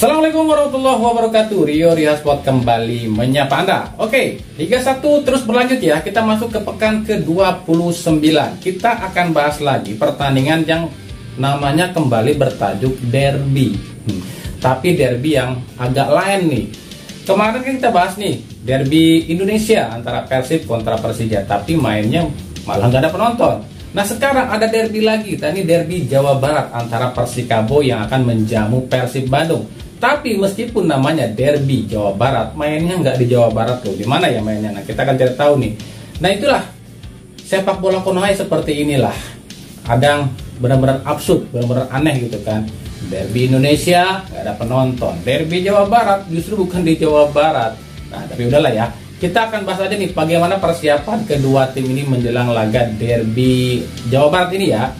Assalamualaikum warahmatullahi wabarakatuh. Rio Rihasport kembali menyapa Anda. Oke, Liga 1 terus berlanjut ya. Kita masuk ke pekan ke-29. Kita akan bahas lagi pertandingan yang namanya kembali bertajuk derby. Tapi derby yang agak lain nih. Kemarin kan kita bahas nih derby Indonesia antara Persib kontra Persija, tapi mainnya malah nggak ada penonton. Nah sekarang ada derby lagi, ini derby Jawa Barat antara Persikabo yang akan menjamu Persib Bandung. Tapi meskipun namanya derby Jawa Barat, mainnya nggak di Jawa Barat loh. Di mana ya mainnya? Nah kita akan cari tahu nih. Nah itulah sepak bola Konoha seperti inilah. Ada yang benar-benar absurd, benar-benar aneh gitu kan. Derby Indonesia nggak ada penonton, derby Jawa Barat justru bukan di Jawa Barat. Nah tapi udahlah ya. Kita akan bahas aja nih bagaimana persiapan kedua tim ini menjelang laga derby Jawa Barat ini ya,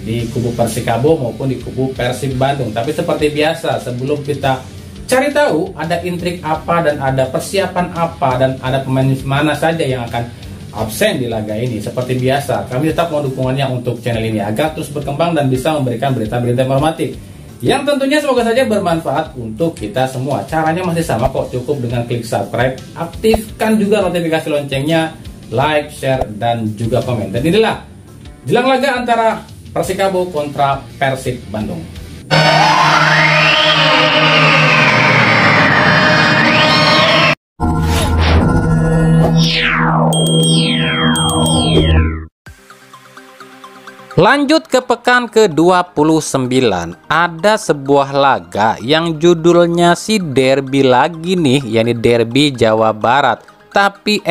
di kubu Persikabo maupun di kubu Persib Bandung. Tapi seperti biasa, sebelum kita cari tahu ada intrik apa dan ada persiapan apa dan ada pemain mana saja yang akan absen di laga ini, seperti biasa kami tetap mau dukungannya untuk channel ini agar terus berkembang dan bisa memberikan berita-berita informatif yang tentunya semoga saja bermanfaat untuk kita semua. Caranya masih sama kok, cukup dengan klik subscribe, aktifkan juga notifikasi loncengnya, like, share, dan juga komen. Dan inilah jelang laga antara Persikabo kontra Persib Bandung. Lanjut ke pekan ke-29, ada sebuah laga yang judulnya si derby lagi nih, yakni derby Jawa Barat. Tapi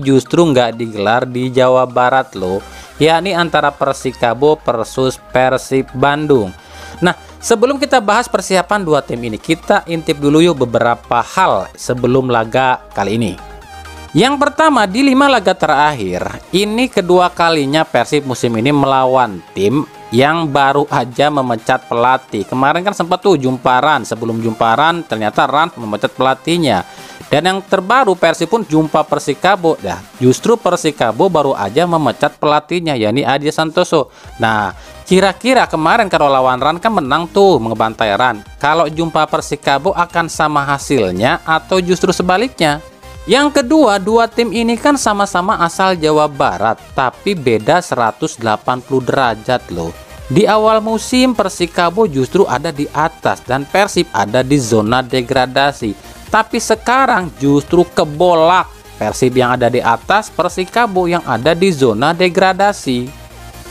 justru nggak digelar di Jawa Barat loh, yakni antara Persikabo versus Persib Bandung. Nah sebelum kita bahas persiapan dua tim ini, kita intip dulu yuk beberapa hal sebelum laga kali ini. Yang pertama, di 5 laga terakhir, ini kedua kalinya Persib musim ini melawan tim yang baru aja memecat pelatih. Kemarin kan sempat tuh jumparan, sebelum jumparan ternyata Rans memecat pelatihnya. Dan yang terbaru Persib pun jumpa Persikabo. Nah, justru Persikabo baru aja memecat pelatihnya, yakni Adi Santoso. Nah, kira-kira kemarin kalau lawan Rans kan menang tuh, mengebantai Rans. Kalau jumpa Persikabo akan sama hasilnya atau justru sebaliknya? Yang kedua, dua tim ini kan sama-sama asal Jawa Barat, tapi beda 180 derajat loh. Di awal musim Persikabo justru ada di atas dan Persib ada di zona degradasi. Tapi sekarang justru kebolak, Persib yang ada di atas, Persikabo yang ada di zona degradasi.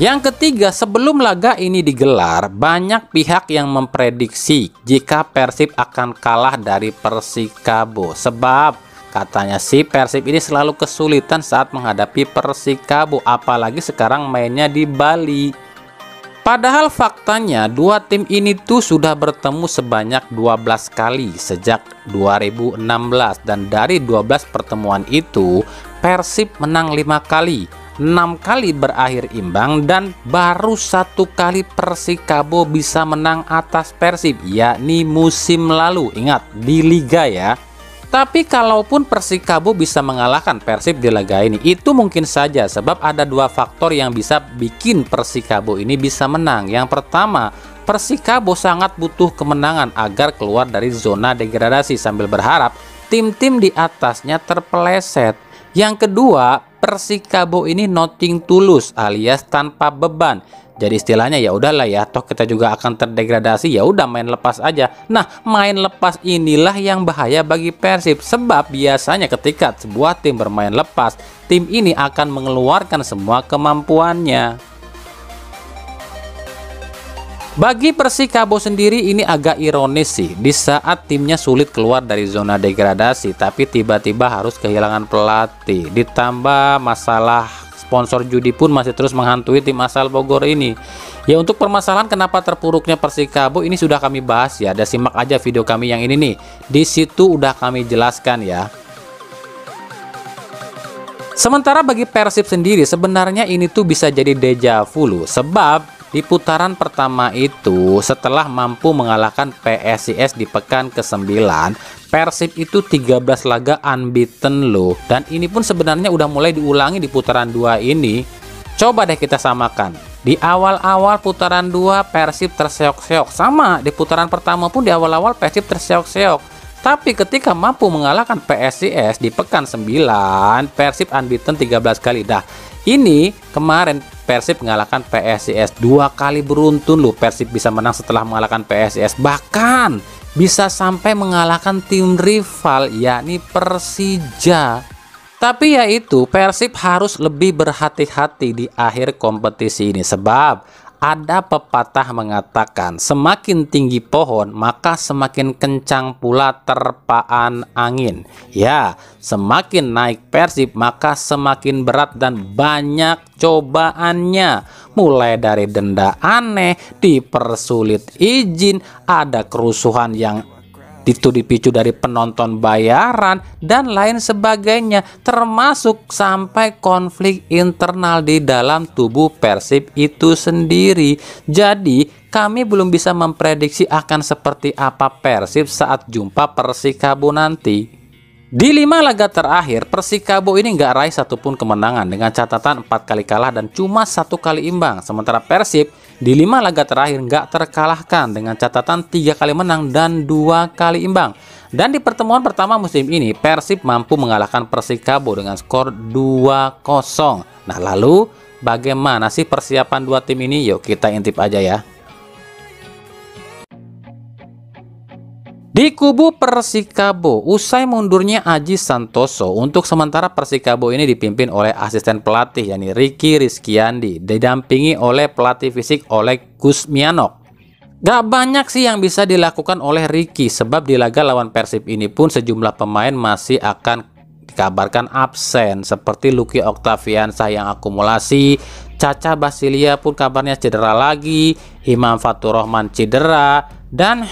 Yang ketiga, sebelum laga ini digelar, banyak pihak yang memprediksi jika Persib akan kalah dari Persikabo. Sebab katanya sih Persib ini selalu kesulitan saat menghadapi Persikabo, apalagi sekarang mainnya di Bali. Padahal faktanya dua tim ini tuh sudah bertemu sebanyak 12 kali sejak 2016, dan dari 12 pertemuan itu Persib menang 5 kali, 6 kali berakhir imbang, dan baru 1 kali Persikabo bisa menang atas Persib, yakni musim lalu. Ingat, di Liga ya. Tapi kalaupun Persikabo bisa mengalahkan Persib di laga ini, itu mungkin saja sebab ada 2 faktor yang bisa bikin Persikabo ini bisa menang. Yang pertama, Persikabo sangat butuh kemenangan agar keluar dari zona degradasi sambil berharap tim-tim di atasnya terpeleset. Yang kedua, Persikabo ini nothing tulus alias tanpa beban. Jadi istilahnya ya udahlah ya, toh kita juga akan terdegradasi, ya udah main lepas aja. Nah, main lepas inilah yang bahaya bagi Persib, sebab biasanya ketika sebuah tim bermain lepas, tim ini akan mengeluarkan semua kemampuannya. Bagi Persikabo sendiri ini agak ironis sih, di saat timnya sulit keluar dari zona degradasi, tapi tiba-tiba harus kehilangan pelatih, ditambah masalah sponsor judi pun masih terus menghantui tim asal Bogor ini. Ya untuk permasalahan kenapa terpuruknya Persikabo ini sudah kami bahas ya. Ada simak aja video kami yang ini nih. Di situ udah kami jelaskan ya. Sementara bagi Persib sendiri sebenarnya ini tuh bisa jadi deja vu loh. Sebab di putaran pertama itu setelah mampu mengalahkan PSIS di pekan ke-9, Persib itu 13 laga unbeaten loh. Dan ini pun sebenarnya udah mulai diulangi di putaran 2 ini. Coba deh kita samakan. Di awal-awal putaran 2 Persib terseok-seok. Sama di putaran pertama pun di awal-awal Persib terseok-seok. Tapi ketika mampu mengalahkan PSIS di pekan 9, Persib unbeaten 13 kali. Dah, ini kemarin Persib mengalahkan PSIS 2 kali beruntun loh. Persib bisa menang setelah mengalahkan PSIS. Bahkan bisa sampai mengalahkan tim rival yakni Persija. Tapi ya itu, Persib harus lebih berhati-hati di akhir kompetisi ini. Sebab ada pepatah mengatakan semakin tinggi pohon maka semakin kencang pula terpaan angin. Ya, semakin naik Persib maka semakin berat dan banyak cobaannya. Mulai dari denda aneh, dipersulit izin, ada kerusuhan yang itu dipicu dari penonton bayaran dan lain sebagainya, termasuk sampai konflik internal di dalam tubuh Persib itu sendiri. Jadi kami belum bisa memprediksi akan seperti apa Persib saat jumpa Persikabo nanti. Di 5 laga terakhir, Persikabo ini nggak raih satupun kemenangan dengan catatan 4 kali kalah dan cuma 1 kali imbang. Sementara Persib di 5 laga terakhir nggak terkalahkan dengan catatan 3 kali menang dan 2 kali imbang. Dan di pertemuan pertama musim ini, Persib mampu mengalahkan Persikabo dengan skor 2-0. Nah, lalu bagaimana sih persiapan dua tim ini? Yuk kita intip aja ya. Di kubu Persikabo, usai mundurnya Aji Santoso, untuk sementara Persikabo ini dipimpin oleh asisten pelatih yakni Ricky Rizkyandi, didampingi oleh pelatih fisik Oleg Kuzmianov. Gak banyak sih yang bisa dilakukan oleh Ricky, sebab di laga lawan Persib ini pun sejumlah pemain masih akan dikabarkan absen, seperti Lucky Oktaviansah yang akumulasi, Caca Basilia pun kabarnya cedera lagi, Imam Fatur Rahman cedera, dan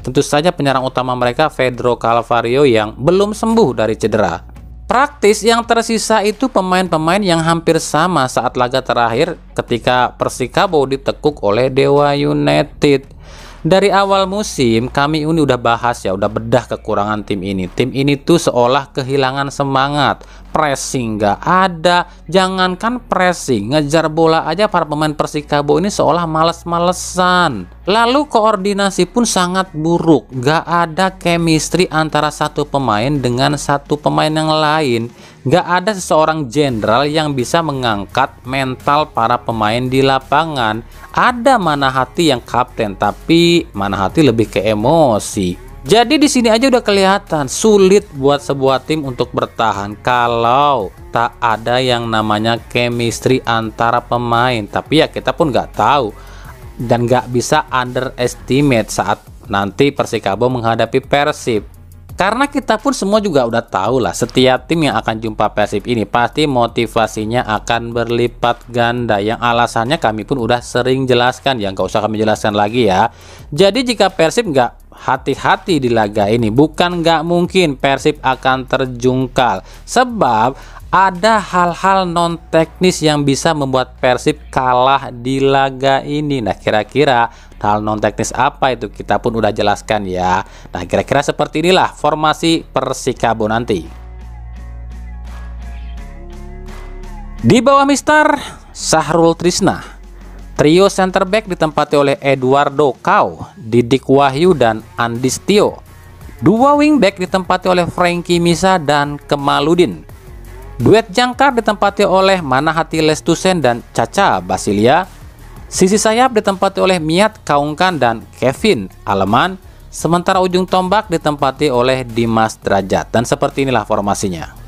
tentu saja penyerang utama mereka Pedro Calvario yang belum sembuh dari cedera. Praktis yang tersisa itu pemain-pemain yang hampir sama saat laga terakhir ketika Persikabo ditekuk oleh Dewa United. Dari awal musim kami ini udah bahas ya, udah bedah kekurangan tim ini. Tim ini tuh seolah kehilangan semangat, pressing nggak ada, jangankan pressing, ngejar bola aja para pemain Persikabo ini seolah males-malesan. Lalu koordinasi pun sangat buruk, nggak ada chemistry antara satu pemain dengan satu pemain yang lain. Nggak ada seseorang jenderal yang bisa mengangkat mental para pemain di lapangan. Ada Manahati yang kapten, tapi Manahati lebih ke emosi. Jadi di sini aja udah kelihatan sulit buat sebuah tim untuk bertahan kalau tak ada yang namanya chemistry antara pemain. Tapi ya kita pun nggak tahu dan nggak bisa underestimate saat nanti Persikabo menghadapi Persib. Karena kita pun semua juga udah tahu lah, setiap tim yang akan jumpa Persib ini pasti motivasinya akan berlipat ganda. Yang alasannya kami pun udah sering jelaskan, yang nggak usah kami jelaskan lagi ya. Jadi jika Persib nggak hati-hati di laga ini, bukan nggak mungkin Persib akan terjungkal. Sebab ada hal-hal non teknis yang bisa membuat Persib kalah di laga ini. Nah, kira-kira hal non teknis apa itu kita pun udah jelaskan ya. Nah, kira-kira seperti inilah formasi Persikabo nanti. Di bawah Mister Sahrul Trisna, trio center back ditempati oleh Eduardo Kau, Didik Wahyu dan Andistio. Dua wingback ditempati oleh Frankie Misa dan Kemaludin. Duet jangkar ditempati oleh Manahati Lestusen dan Caca Basilia. Sisi sayap ditempati oleh Miat Kaungkan dan Kevin Aleman. Sementara ujung tombak ditempati oleh Dimas Derajat. Dan seperti inilah formasinya.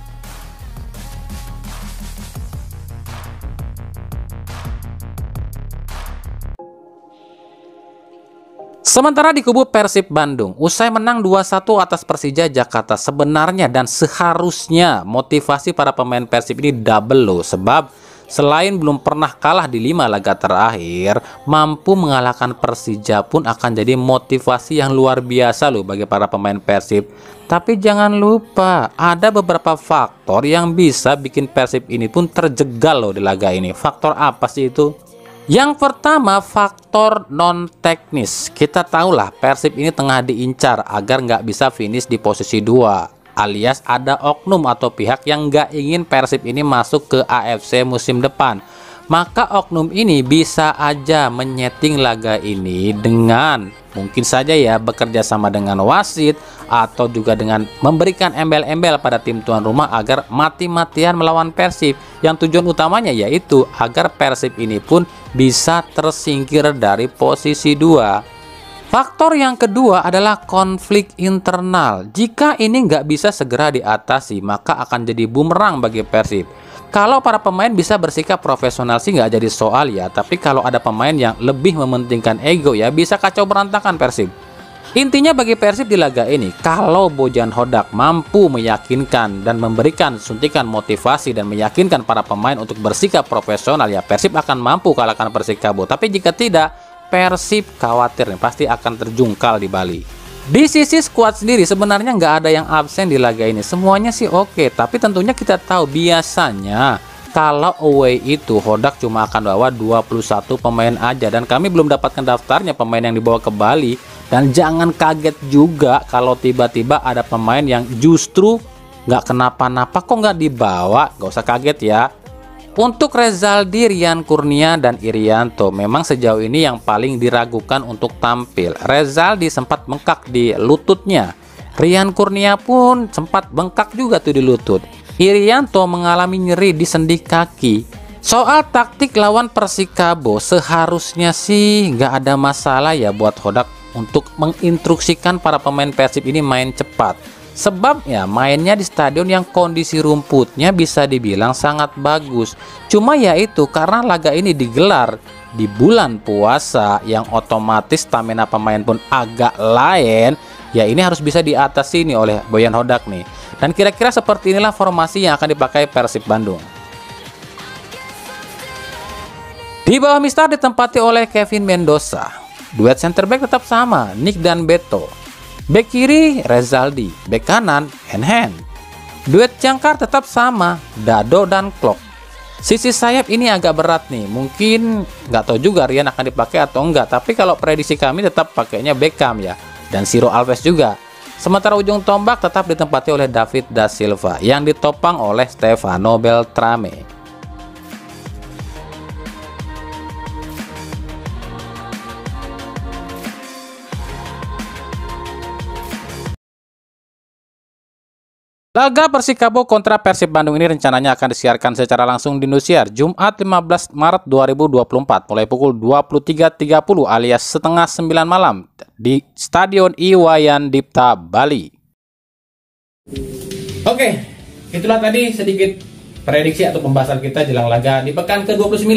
Sementara di kubu Persib Bandung, usai menang 2-1 atas Persija Jakarta, sebenarnya dan seharusnya motivasi para pemain Persib ini double loh. Sebab selain belum pernah kalah di 5 laga terakhir, mampu mengalahkan Persija pun akan jadi motivasi yang luar biasa loh bagi para pemain Persib. Tapi jangan lupa, ada beberapa faktor yang bisa bikin Persib ini pun terjegal loh di laga ini. Faktor apa sih itu? Yang pertama, faktor non teknis. Kita tahulah Persib ini tengah diincar agar nggak bisa finish di posisi 2, alias ada oknum atau pihak yang nggak ingin Persib ini masuk ke AFC musim depan. maka oknum ini bisa aja menyeting laga ini dengan mungkin saja ya bekerja sama dengan wasit atau juga dengan memberikan embel-embel pada tim tuan rumah agar mati-matian melawan Persib, yang tujuan utamanya yaitu agar Persib ini pun bisa tersingkir dari posisi 2. Faktor yang kedua adalah konflik internal. Jika ini nggak bisa segera diatasi, maka akan jadi bumerang bagi Persib. Kalau para pemain bisa bersikap profesional sih nggak jadi soal ya, tapi kalau ada pemain yang lebih mementingkan ego ya bisa kacau berantakan Persib. Intinya bagi Persib di laga ini, kalau Bojan Hodak mampu meyakinkan dan memberikan suntikan motivasi dan meyakinkan para pemain untuk bersikap profesional ya, Persib akan mampu kalahkan Persikabo. Tapi jika tidak, Persib khawatir nih, pasti akan terjungkal di Bali. Di sisi skuad sendiri sebenarnya nggak ada yang absen di laga ini, semuanya sih oke. Tapi tentunya kita tahu biasanya kalau away itu Hodak cuma akan bawa 21 pemain aja, dan kami belum dapatkan daftarnya pemain yang dibawa ke Bali. Dan jangan kaget juga kalau tiba-tiba ada pemain yang justru nggak kenapa-napa kok nggak dibawa, nggak usah kaget ya. Untuk Rezaldi, Rian Kurnia, dan Irianto memang sejauh ini yang paling diragukan untuk tampil. Rezaldi sempat bengkak di lututnya. Rian Kurnia pun sempat bengkak juga tuh di lutut. Irianto mengalami nyeri di sendi kaki. Soal taktik lawan Persikabo seharusnya sih nggak ada masalah ya buat Hodak untuk menginstruksikan para pemain Persib ini main cepat. Sebab ya mainnya di stadion yang kondisi rumputnya bisa dibilang sangat bagus. Cuma ya itu karena laga ini digelar di bulan puasa yang otomatis stamina pemain pun agak lain. Ya ini harus bisa diatasi nih oleh Boyan Hodak nih. Dan kira-kira seperti inilah formasi yang akan dipakai Persib Bandung. Di bawah Mistar ditempati oleh Kevin Mendoza. Duet center back tetap sama, Nick dan Beto. Bek kiri Rezaldi, bek kanan Henhen. Duet jangkar tetap sama, Dado dan Klok. Sisi sayap ini agak berat nih, mungkin nggak tahu juga Rian akan dipakai atau enggak. Tapi kalau prediksi kami tetap pakainya Beckham ya, dan Ciro Alves juga. Sementara ujung tombak tetap ditempati oleh David da Silva yang ditopang oleh Stefano Beltrame. Laga Persikabo kontra Persib Bandung ini rencananya akan disiarkan secara langsung di Indosiar Jumat 15 Maret 2024 mulai pukul 23.30 alias setengah 9 malam di Stadion Iwayan Dipta, Bali. Oke, itulah tadi sedikit prediksi atau pembahasan kita jelang laga di pekan ke-29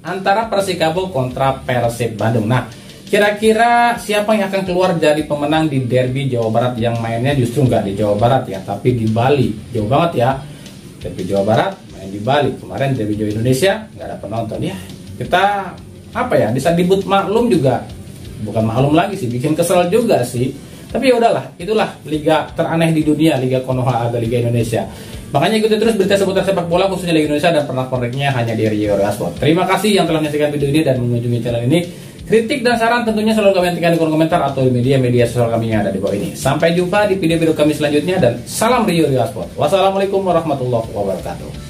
antara Persikabo kontra Persib Bandung. Nah, kira-kira siapa yang akan keluar jadi pemenang di derby Jawa Barat yang mainnya justru nggak di Jawa Barat ya, tapi di Bali. Jauh banget ya. Derby Jawa Barat main di Bali. Kemarin derby Jawa Indonesia nggak ada penonton ya. Kita apa ya, disebut maklum juga. Bukan maklum lagi sih, bikin kesel juga sih. Tapi ya udahlah, itulah liga teraneh di dunia, Liga Konoha Aga Liga Indonesia. Makanya ikuti terus berita seputar sepak bola khususnya Liga Indonesia dan pernak-perniknya hanya di Rio Sport. Terima kasih yang telah menyaksikan video ini dan mengunjungi channel ini. Kritik dan saran tentunya selalu kami hentikan di kolom komentar atau di media-media sosial kami yang ada di bawah ini. Sampai jumpa di video-video kami selanjutnya dan salam Rio Sport. Wassalamualaikum warahmatullahi wabarakatuh.